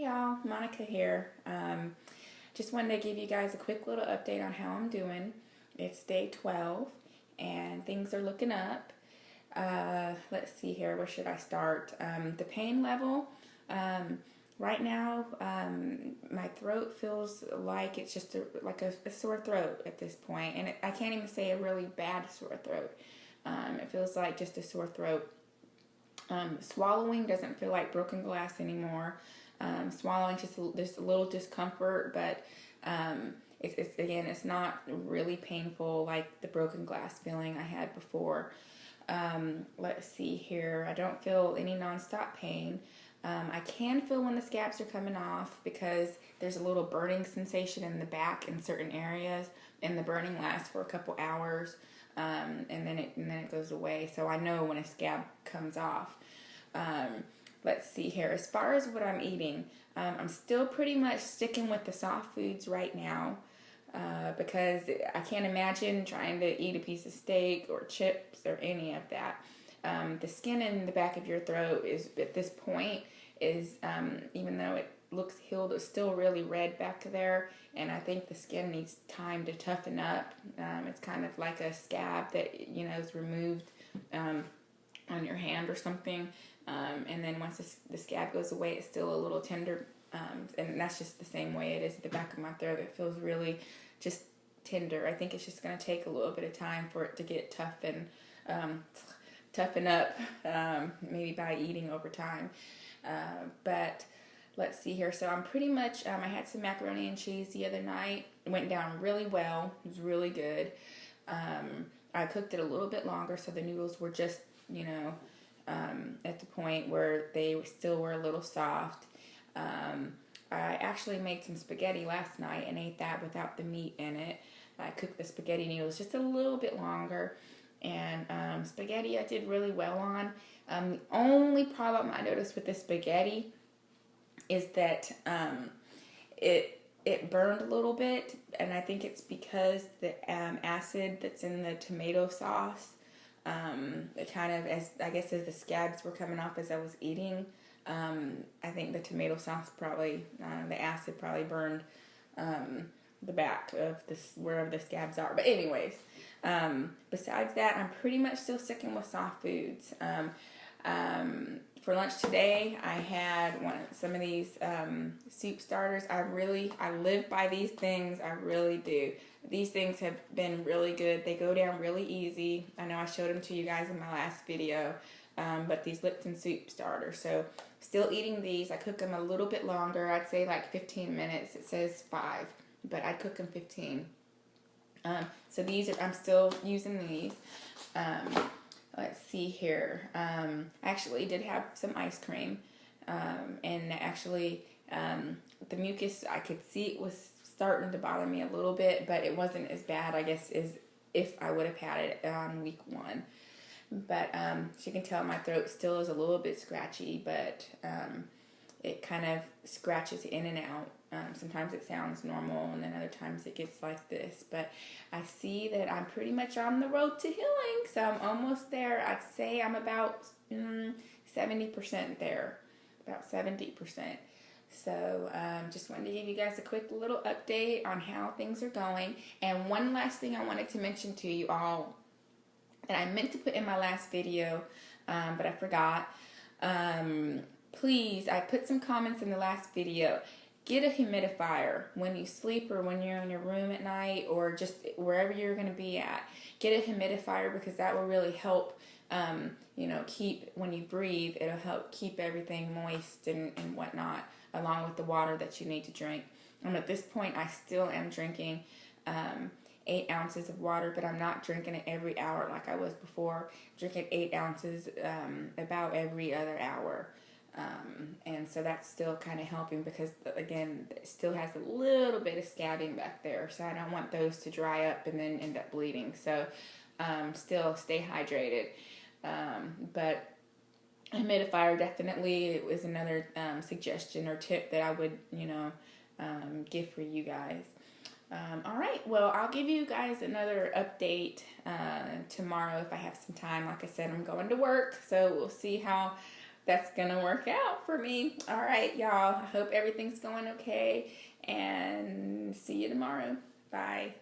Y'all, Monica here. Just wanted to give you guys a quick little update on how I'm doing. It's day 12 and things are looking up. Let's see here, where should I start? The pain level, right now, my throat feels like it's just like a sore throat at this point, and I can't even say a really bad sore throat. It feels like just a sore throat. Swallowing doesn't feel like broken glass anymore. Swallowing just a little discomfort, but it's not really painful like the broken glass feeling I had before. Let's see here. I don't feel any nonstop pain. I can feel when the scabs are coming off because there's a little burning sensation in the back in certain areas, and the burning lasts for a couple hours, and then it goes away. So I know when a scab comes off. Let's see here. As far as what I'm eating, I'm still pretty much sticking with the soft foods right now, because I can't imagine trying to eat a piece of steak or chips or any of that. The skin in the back of your throat is, at this point, even though it looks healed, it's still really red back there, and I think the skin needs time to toughen up. It's kind of like a scab that, is removed on your hand or something. And then once the scab goes away, it's still a little tender, and that's just the same way it is at the back of my throat. It feels really just tender. I think it's just going to take a little bit of time for it to get toughen up, maybe by eating over time. But let's see here. So I'm pretty much, I had some macaroni and cheese the other night. It went down really well. It was really good. I cooked it a little bit longer, so the noodles were just, at the point where they still were a little soft. I actually made some spaghetti last night and ate that without the meat in it. I cooked the spaghetti noodles just a little bit longer, and spaghetti I did really well on. The only problem I noticed with the spaghetti is that it burned a little bit, and I think it's because the acid that's in the tomato sauce, it kind of, as the scabs were coming off as I was eating, I think the tomato sauce probably, the acid probably burned the back of wherever the scabs are. But anyways, besides that, I'm pretty much still sticking with soft foods. For lunch today, I had some of these soup starters. I live by these things. I really do. These things have been really good. They go down really easy. I know I showed them to you guys in my last video, but these Lipton soup starters. So still eating these. I cook them a little bit longer. I'd say like 15 minutes. It says 5, but I cook them 15. So I'm still using these. Let's see here. I actually did have some ice cream, and actually the mucus, I could see it was starting to bother me a little bit, but it wasn't as bad, I guess, as if I would have had it on week 1. But as you can tell, my throat still is a little bit scratchy, but it kind of scratches in and out. Sometimes it sounds normal, and then other times it gets like this. But I see that I'm pretty much on the road to healing, so I'm almost there. I'd say I'm about 70% there, about 70%. So just wanted to give you guys a quick little update on how things are going. And one last thing I wanted to mention to you all that I meant to put in my last video, but I forgot. Please, I put some comments in the last video. Get a humidifier when you sleep or when you're in your room at night or just wherever you're going to be at. Get a humidifier because that will really help, keep, when you breathe, it'll help keep everything moist and whatnot, along with the water that you need to drink. And at this point, I still am drinking 8 ounces of water, but I'm not drinking it every hour like I was before. Drinking 8 ounces about every other hour. And so that's still kind of helping because, again, it still has a little bit of scabbing back there. So I don't want those to dry up and then end up bleeding. So still stay hydrated. But a humidifier definitely is another suggestion or tip that I would, give for you guys. All right, well, I'll give you guys another update tomorrow if I have some time. Like I said, I'm going to work, so we'll see how that's gonna work out for me. All right, y'all. I hope everything's going okay, and see you tomorrow. Bye.